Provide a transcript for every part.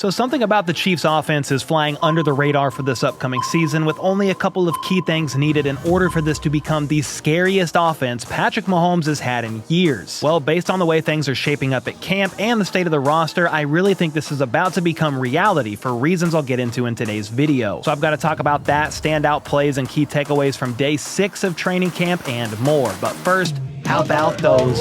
So something about the Chiefs offense is flying under the radar for this upcoming season, with only a couple of key things needed in order for this to become the scariest offense Patrick Mahomes has had in years. Well, based on the way things are shaping up at camp and the state of the roster, I really think this is about to become reality for reasons I'll get into in today's video. So I've got to talk about that, standout plays and key takeaways from day 6 of training camp and more. But first, how about those?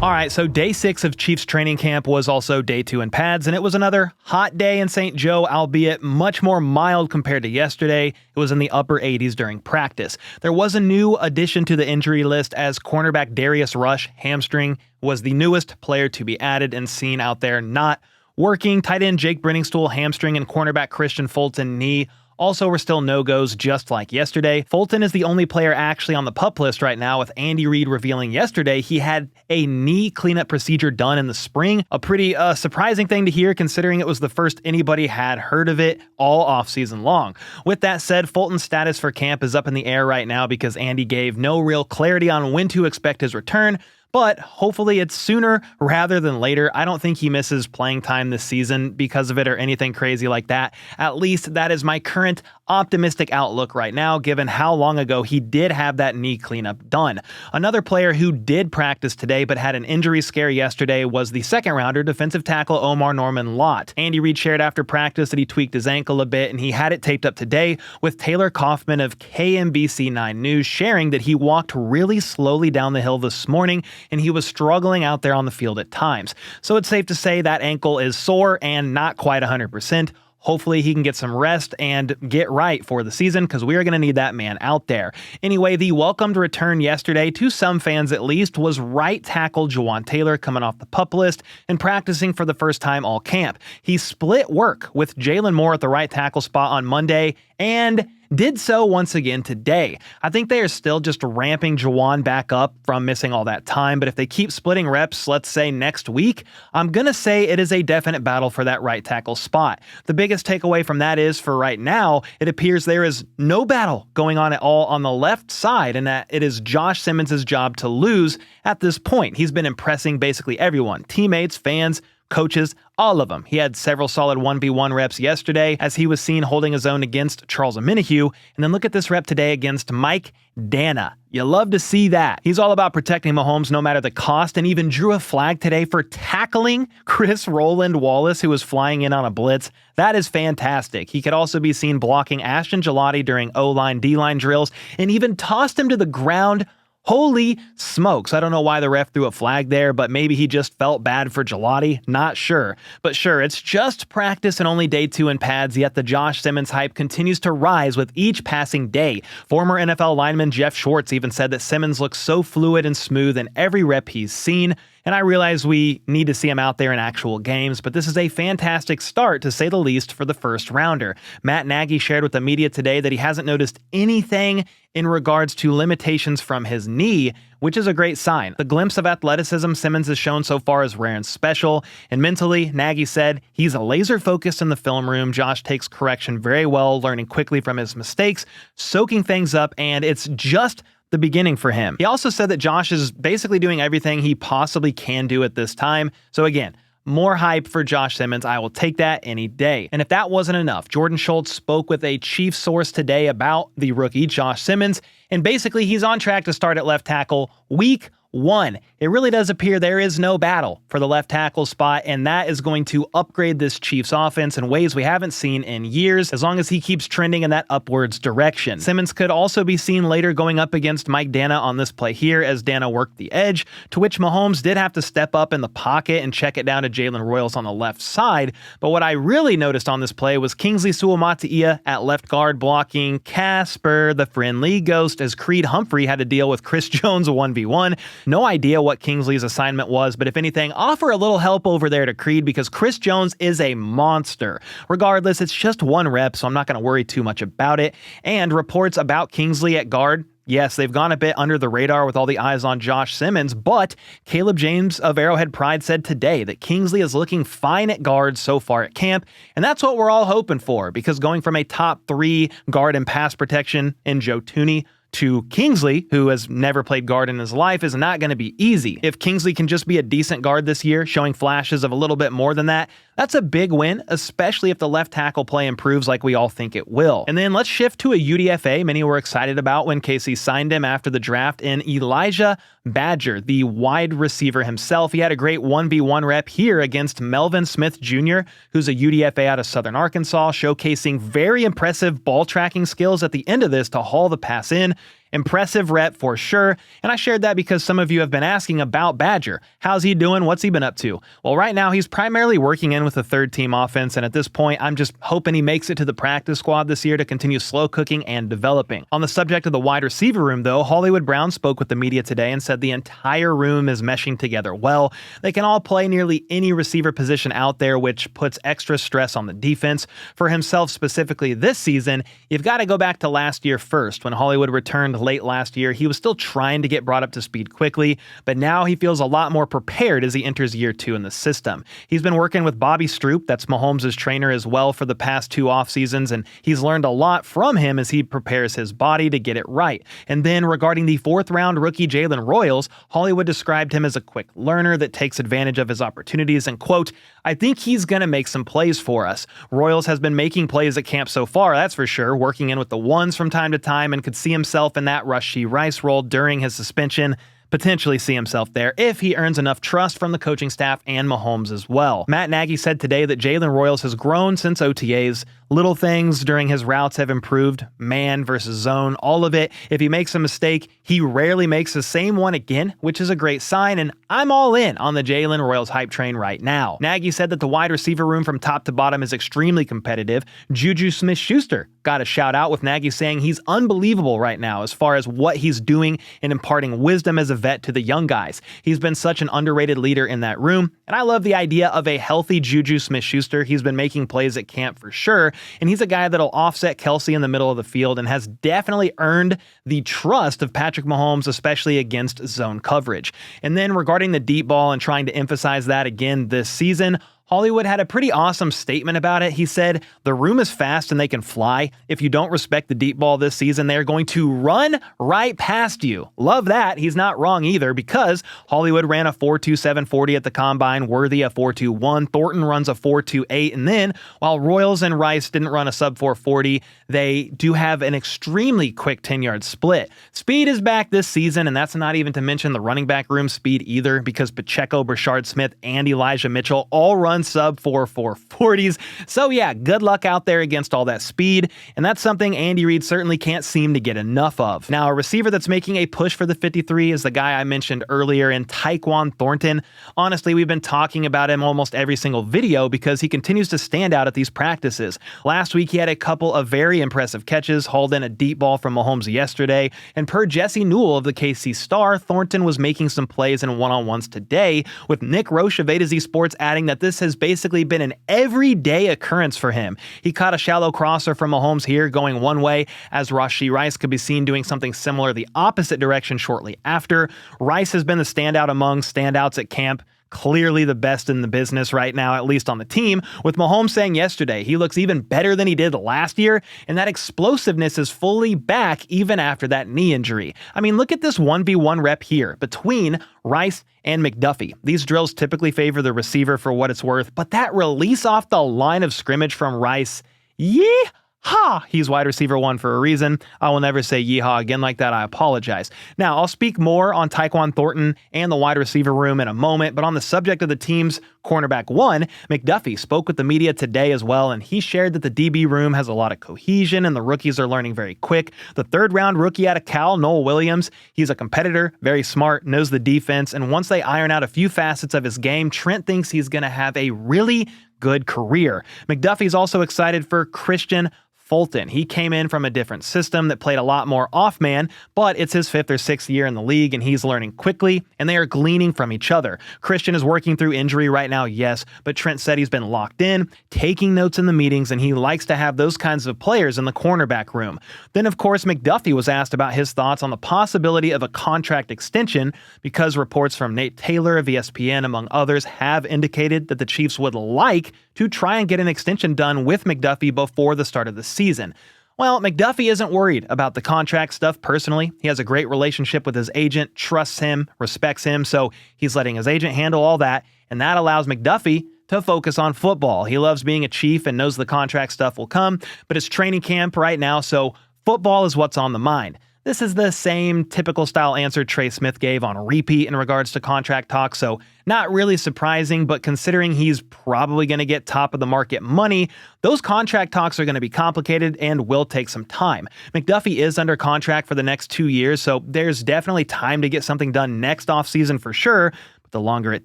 Alright, so day 6 of Chiefs training camp was also day 2 in pads, and it was another hot day in St. Joe, albeit much more mild compared to yesterday. It was in the upper 80s during practice. There was a new addition to the injury list as cornerback Darius Rush, hamstring, was the newest player to be added and seen out there not working. Tight end Jake Brenningstool, hamstring, and cornerback Christian Fulton, knee. Also were still no-goes just like yesterday. Fulton is the only player actually on the PUP list right now, with Andy Reid revealing yesterday he had a knee cleanup procedure done in the spring. A pretty surprising thing to hear considering it was the first anybody had heard of it all offseason long. With that said, Fulton's status for camp is up in the air right now because Andy gave no real clarity on when to expect his return. But hopefully it's sooner rather than later. I don't think he misses playing time this season because of it or anything crazy like that. At least that is my current optimistic outlook right now, given how long ago he did have that knee cleanup done. Another player who did practice today but had an injury scare yesterday was the second rounder, defensive tackle Omar Norman Lott. Andy Reid shared after practice that he tweaked his ankle a bit and he had it taped up today, with Taylor Kaufman of KMBC 9 News sharing that he walked really slowly down the hill this morning and he was struggling out there on the field at times. So it's safe to say that ankle is sore and not quite 100%. Hopefully he can get some rest and get right for the season because we are going to need that man out there. Anyway, the welcomed return yesterday, to some fans at least, was right tackle Jawan Taylor coming off the PUP list and practicing for the first time all camp. He split work with Jalen Moore at the right tackle spot on Monday and did so once again today. I think they are still just ramping Jawan back up from missing all that time, but if they keep splitting reps, let's say next week, I'm going to say it is a definite battle for that right tackle spot. The biggest takeaway from that is, for right now, it appears there is no battle going on at all on the left side, and that it is Josh Simmons' job to lose at this point. He's been impressing basically everyone, teammates, fans, coaches, all of them. He had several solid 1v1 reps yesterday as he was seen holding his own against Charles Omenihu, and then look at this rep today against Mike Danna. You love to see that. He's all about protecting Mahomes no matter the cost, and even drew a flag today for tackling Chris Roland-Wallace, who was flying in on a blitz. That is fantastic. He could also be seen blocking Ashton Gelati during O-line, D-line drills, and even tossed him to the ground. Holy smokes, I don't know why the ref threw a flag there, but maybe he just felt bad for Gelati, not sure. But sure, it's just practice and only day 2 in pads, yet the Josh Simmons hype continues to rise with each passing day. Former NFL lineman Jeff Schwartz even said that Simmons looks so fluid and smooth in every rep he's seen. And I realize we need to see him out there in actual games, but this is a fantastic start, to say the least, for the first rounder. Matt Nagy shared with the media today that he hasn't noticed anything in regards to limitations from his knee, which is a great sign. The glimpse of athleticism Simmons has shown so far is rare and special, and mentally, Nagy said he's a laser focused in the film room. Josh takes correction very well, learning quickly from his mistakes, soaking things up, and it's just the beginning for him. He also said that Josh is basically doing everything he possibly can do at this time. So again, more hype for Josh Simmons. I will take that any day. And if that wasn't enough, Jordan Schultz spoke with a Chiefs source today about the rookie Josh Simmons, and basically he's on track to start at left tackle week 1. It really does appear there is no battle for the left tackle spot, and that is going to upgrade this Chiefs offense in ways we haven't seen in years, as long as he keeps trending in that upwards direction. Simmons could also be seen later going up against Mike Danna on this play here as Danna worked the edge, to which Mahomes did have to step up in the pocket and check it down to Jalen Royals on the left side. But what I really noticed on this play was Kingsley Suamataia at left guard blocking Casper, the friendly ghost, as Creed Humphrey had to deal with Chris Jones 1v1. No idea what Kingsley's assignment was, but if anything, offer a little help over there to Creed because Chris Jones is a monster. Regardless, it's just one rep, so I'm not going to worry too much about it. And reports about Kingsley at guard, yes, they've gone a bit under the radar with all the eyes on Josh Simmons, but Caleb James of Arrowhead Pride said today that Kingsley is looking fine at guard so far at camp, and that's what we're all hoping for, because going from a top 3 guard and pass protection in Joe Thuney to Kingsley, who has never played guard in his life, is not going to be easy. If Kingsley can just be a decent guard this year, showing flashes of a little bit more than that, that's a big win, especially if the left tackle play improves like we all think it will. And then let's shift to a UDFA many were excited about when KC signed him after the draft in Elijhah Badger, the wide receiver himself. He had a great 1v1 rep here against Melvin Smith Jr., who's a UDFA out of Southern Arkansas, showcasing very impressive ball tracking skills at the end of this to haul the pass in. Impressive rep for sure, and I shared that because some of you have been asking about Badger. How's he doing? What's he been up to? Well, right now he's primarily working in with the third-team offense, and at this point, I'm just hoping he makes it to the practice squad this year to continue slow cooking and developing. On the subject of the wide receiver room, though, Hollywood Brown spoke with the media today and said the entire room is meshing together well. They can all play nearly any receiver position out there, which puts extra stress on the defense. For himself specifically this season, you've got to go back to last year first. When Hollywood returned late last year, he was still trying to get brought up to speed quickly, but now he feels a lot more prepared as he enters year 2 in the system. He's been working with Bobby Stroop, that's Mahomes' trainer as well, for the past 2 off seasons, and he's learned a lot from him as he prepares his body to get it right. And then regarding the 4th round rookie Jalen Royals, Hollywood described him as a quick learner that takes advantage of his opportunities and, quote, "I think he's going to make some plays for us." Royals has been making plays at camp so far, that's for sure, working in with the ones from time to time, and could see himself in that Rashee Rice role during his suspension. Potentially see himself there if he earns enough trust from the coaching staff and Mahomes as well. Matt Nagy said today that Jalen Royals has grown since OTAs. Little things during his routes have improved. Man versus zone, all of it. If he makes a mistake, he rarely makes the same one again, which is a great sign, and I'm all in on the Jalen Royals hype train right now. Nagy said that the wide receiver room from top to bottom is extremely competitive. Juju Smith-Schuster got a shout out with Nagy saying he's unbelievable right now as far as what he's doing and imparting wisdom as a vet to the young guys. He's been such an underrated leader in that room, and I love the idea of a healthy Juju Smith-Schuster. He's been making plays at camp for sure, and he's a guy that'll offset Kelce in the middle of the field and has definitely earned the trust of Patrick Mahomes, especially against zone coverage. And then regarding the deep ball and trying to emphasize that again this season, Hollywood had a pretty awesome statement about it. He said, "The room is fast and they can fly. If you don't respect the deep ball this season, they're going to run right past you." Love that. He's not wrong either, because Hollywood ran a 4.27 40 at the combine, Worthy a 4.21, Thornton runs a 4.28, and then while Royals and Rice didn't run a sub 4.40, they do have an extremely quick 10-yard split. Speed is back this season, and that's not even to mention the running back room speed either, because Pacheco, Brashard Smith, and Elijah Mitchell all run sub 4.40s. So yeah, good luck out there against all that speed, and that's something Andy Reid certainly can't seem to get enough of. Now, a receiver that's making a push for the 53 is the guy I mentioned earlier in Tyquan Thornton. Honestly, we've been talking about him almost every single video because he continues to stand out at these practices. Last week, he had a couple of very impressive catches, hauled in a deep ball from Mahomes yesterday, and per Jesse Newell of the KC Star, Thornton was making some plays in one-on-ones today, with Nick Roche of A to Z Sports adding that this has basically been an everyday occurrence for him. He caught a shallow crosser from Mahomes here going one way, as Rashee Rice could be seen doing something similar the opposite direction shortly after. Rice has been the standout among standouts at camp. Clearly the best in the business right now, at least on the team, with Mahomes saying yesterday he looks even better than he did last year, and that explosiveness is fully back even after that knee injury. I mean, look at this 1v1 rep here between Rice and McDuffie. These drills typically favor the receiver for what it's worth, but that release off the line of scrimmage from Rice, yeehaw! He's wide receiver 1 for a reason. I will never say yeehaw again like that. I apologize. Now, I'll speak more on Tyquan Thornton and the wide receiver room in a moment, but on the subject of the team's cornerback 1, McDuffie spoke with the media today as well, and he shared that the DB room has a lot of cohesion and the rookies are learning very quick. The 3rd-round rookie out of Cal, Noel Williams, he's a competitor, very smart, knows the defense, and once they iron out a few facets of his game, Trent thinks he's going to have a really good career. McDuffie's also excited for Christian Fulton. He came in from a different system that played a lot more off-man, but it's his 5th or 6th year in the league, and he's learning quickly, and they are gleaning from each other. Christian is working through injury right now, yes, but Trent said he's been locked in, taking notes in the meetings, and he likes to have those kinds of players in the cornerback room. Then, of course, McDuffie was asked about his thoughts on the possibility of a contract extension, because reports from Nate Taylor of ESPN, among others, have indicated that the Chiefs would like to try and get an extension done with McDuffie before the start of the season. Well, McDuffie isn't worried about the contract stuff personally. He has a great relationship with his agent, trusts him, respects him, so he's letting his agent handle all that, and that allows McDuffie to focus on football. He loves being a Chief and knows the contract stuff will come, but it's training camp right now, so football is what's on the mind. This is the same typical style answer Trey Smith gave on repeat in regards to contract talk, so not really surprising, but considering he's probably going to get top of the market money, those contract talks are going to be complicated and will take some time. McDuffie is under contract for the next 2 years, so there's definitely time to get something done next offseason for sure, but the longer it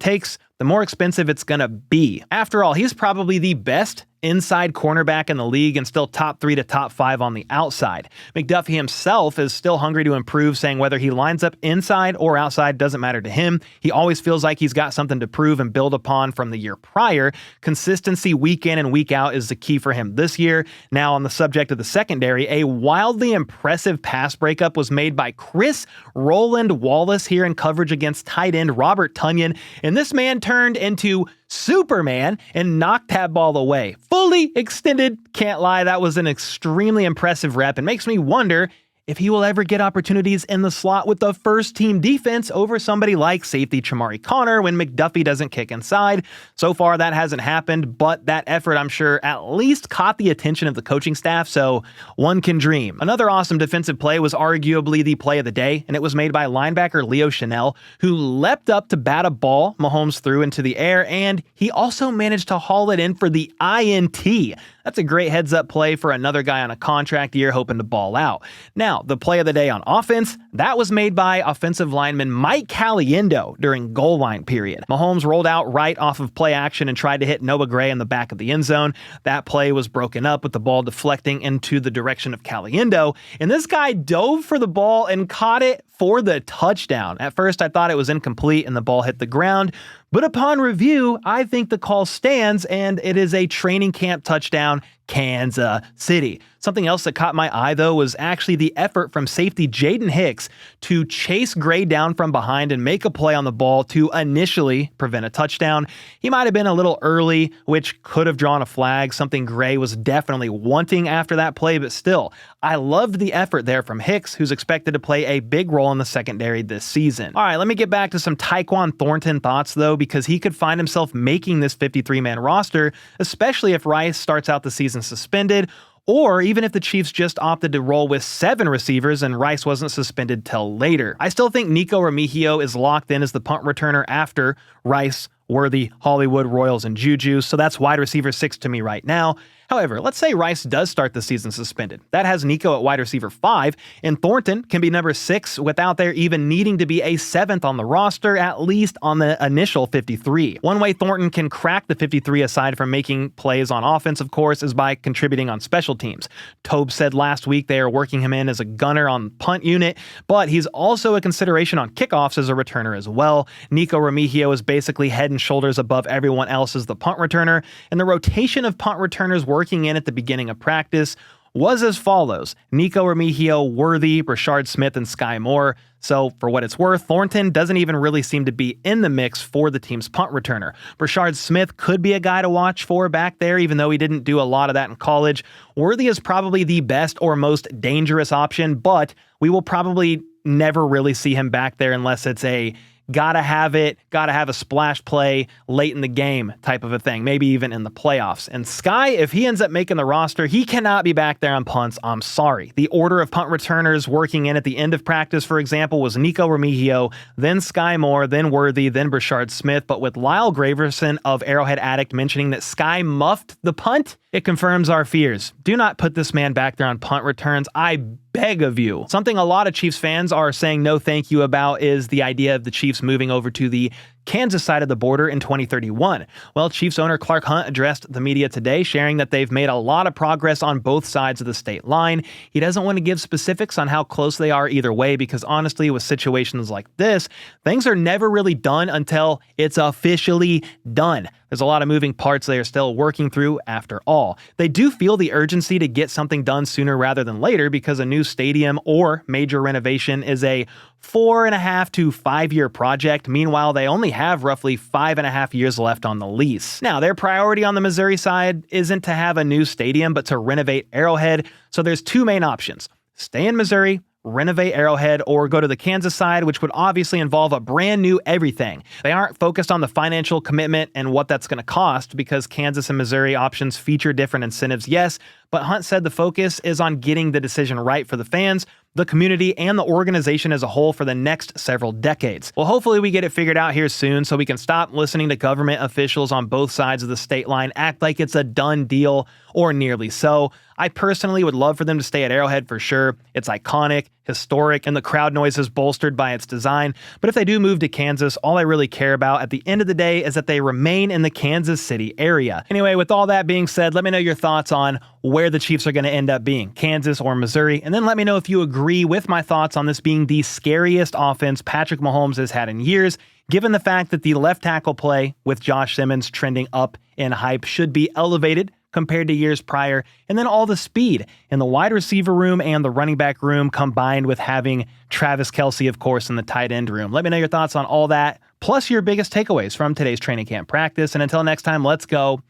takes, the more expensive it's going to be. After all, he's probably the best inside cornerback in the league and still top 3 to top 5 on the outside. McDuffie himself is still hungry to improve, saying whether he lines up inside or outside doesn't matter to him. He always feels like he's got something to prove and build upon from the year prior. Consistency week in and week out is the key for him this year. Now, on the subject of the secondary, a wildly impressive pass breakup was made by Chris Roland-Wallace here in coverage against tight end Robert Tonyan, and this man turned into Superman and knocked that ball away. Fully extended, can't lie, that was an extremely impressive rep and makes me wonder if he will ever get opportunities in the slot with the first team defense over somebody like safety Chamari Connor when McDuffie doesn't kick inside. So far that hasn't happened, but that effort I'm sure at least caught the attention of the coaching staff, so one can dream. Another awesome defensive play was arguably the play of the day, and it was made by linebacker Chenal, who leapt up to bat a ball Mahomes threw into the air, and he also managed to haul it in for the INT. That's a great heads-up play for another guy on a contract year hoping to ball out. Now, the play of the day on offense, that was made by offensive lineman Mike Caliendo during goal line period. Mahomes rolled out right off of play action and tried to hit Noah Gray in the back of the end zone. That play was broken up with the ball deflecting into the direction of Caliendo, and this guy dove for the ball and caught it for the touchdown. At first, I thought it was incomplete and the ball hit the ground, but upon review, I think the call stands and it is a training camp touchdown, Kansas City. Something else that caught my eye, though, was actually the effort from safety Jaden Hicks to chase Gray down from behind and make a play on the ball to initially prevent a touchdown. He might have been a little early, which could have drawn a flag, something Gray was definitely wanting after that play, but still, I loved the effort there from Hicks, who's expected to play a big role in the secondary this season. All right, let me get back to some Tyquan Thornton thoughts, though, because he could find himself making this 53-man roster, especially if Rice starts out the season suspended, or even if the Chiefs just opted to roll with 7 receivers and Rice wasn't suspended till later. I still think Nico Remigio is locked in as the punt returner after Rice, Worthy, Hollywood, Royals, and Juju, so that's wide receiver 6 to me right now. However, let's say Rice does start the season suspended. That has Nico at wide receiver 5, and Thornton can be number 6 without there even needing to be a 7th on the roster, at least on the initial 53. One way Thornton can crack the 53 aside from making plays on offense, of course, is by contributing on special teams. Tobe said last week they are working him in as a gunner on punt unit, but he's also a consideration on kickoffs as a returner as well. Nico Remigio is basically head and shoulders above everyone else as the punt returner, and the rotation of punt returners working in at the beginning of practice was as follows: Nico Remigio, Worthy, Rashard Smith, and Sky Moore. So for what it's worth, Thornton doesn't even really seem to be in the mix for the team's punt returner. Rashard Smith could be a guy to watch for back there, even though he didn't do a lot of that in college. Worthy is probably the best or most dangerous option, but we will probably never really see him back there unless it's a gotta have a splash play late in the game type of a thing, maybe even in the playoffs. And Sky, if he ends up making the roster, he cannot be back there on punts. I'm sorry. The order of punt returners working in at the end of practice, for example, was Nico Remigio, then Sky Moore, then Worthy, then Brashard Smith. But with Lyle Graverson of Arrowhead Addict mentioning that Sky muffed the punt, it confirms our fears. Do not put this man back there on punt returns. I beg of you. Something a lot of Chiefs fans are saying no thank you about is the idea of the Chiefs moving over to the Kansas side of the border in 2031. Well, Chiefs owner Clark Hunt addressed the media today, sharing that they've made a lot of progress on both sides of the state line. He doesn't want to give specifics on how close they are either way, because honestly, with situations like this, things are never really done until it's officially done. There's a lot of moving parts they are still working through after all. They do feel the urgency to get something done sooner rather than later, because a new stadium or major renovation is a 4.5 to 5 year project. Meanwhile, they only have roughly 5.5 years left on the lease. Now, their priority on the Missouri side isn't to have a new stadium, but to renovate Arrowhead. So there's two main options: stay in Missouri, renovate Arrowhead, or go to the Kansas side, which would obviously involve a brand new everything. They aren't focused on the financial commitment and what that's going to cost, because Kansas and Missouri options feature different incentives, yes, but Hunt said the focus is on getting the decision right for the fans, the community, and the organization as a whole for the next several decades. Well, hopefully we get it figured out here soon so we can stop listening to government officials on both sides of the state line act like it's a done deal, or nearly so. I personally would love for them to stay at Arrowhead for sure. It's iconic, historic, and the crowd noise is bolstered by its design. But if they do move to Kansas, all I really care about at the end of the day is that they remain in the Kansas City area. Anyway, with all that being said, let me know your thoughts on where the Chiefs are going to end up being, Kansas or Missouri, and then let me know if you agree with my thoughts on this being the scariest offense Patrick Mahomes has had in years, given the fact that the left tackle play with Josh Simmons trending up in hype should be elevated compared to years prior, and then all the speed in the wide receiver room and the running back room combined with having Travis Kelce, of course, in the tight end room. Let me know your thoughts on all that, plus your biggest takeaways from today's training camp practice. And until next time, let's go.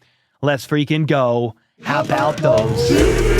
Let's freaking go. How about those?